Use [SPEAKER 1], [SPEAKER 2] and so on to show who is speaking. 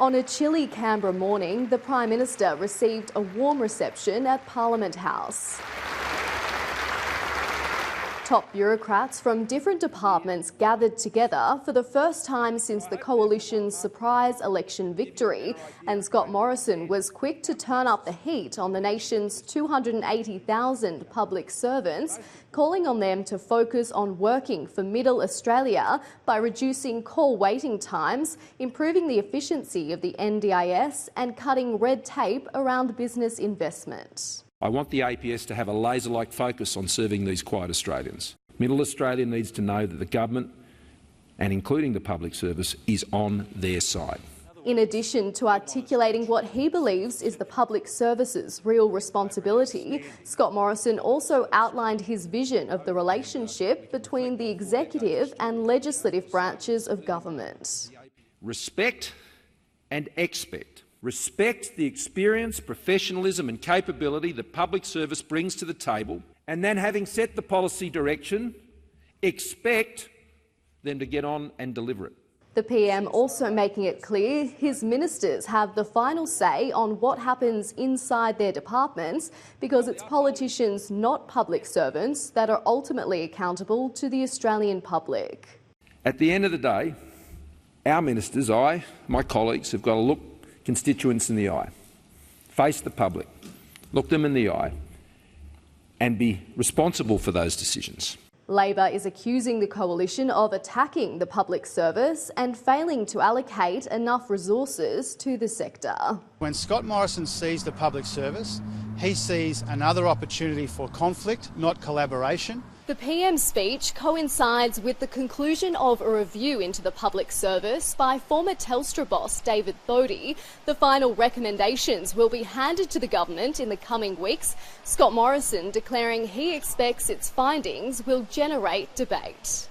[SPEAKER 1] On a chilly Canberra morning, the Prime Minister received a warm reception at Parliament House. Top bureaucrats from different departments gathered together for the first time since the Coalition's surprise election victory, and Scott Morrison was quick to turn up the heat on the nation's 280,000 public servants, calling on them to focus on working for Middle Australia by reducing call waiting times, improving the efficiency of the NDIS and cutting red tape around business investment.
[SPEAKER 2] I want the APS to have a laser-like focus on serving these quiet Australians. Middle Australia needs to know that the government, and including the public service, is on their side.
[SPEAKER 1] In addition to articulating what he believes is the public service's real responsibility, Scott Morrison also outlined his vision of the relationship between the executive and legislative branches of government.
[SPEAKER 2] Respect and expect. Respect the experience, professionalism and capability that public service brings to the table, and then, having set the policy direction, expect them to get on and deliver it.
[SPEAKER 1] The PM also making it clear his ministers have the final say on what happens inside their departments, because it's politicians, not public servants, that are ultimately accountable to the Australian public.
[SPEAKER 2] At the end of the day, our ministers, my colleagues, have got to look constituents in the eye, face the public, look them in the eye and be responsible for those decisions.
[SPEAKER 1] Labor is accusing the Coalition of attacking the public service and failing to allocate enough resources to the sector.
[SPEAKER 3] When Scott Morrison sees the public service, he sees another opportunity for conflict, not collaboration.
[SPEAKER 1] The PM's speech coincides with the conclusion of a review into the public service by former Telstra boss David Thodey. The final recommendations will be handed to the government in the coming weeks, Scott Morrison declaring he expects its findings will generate debate.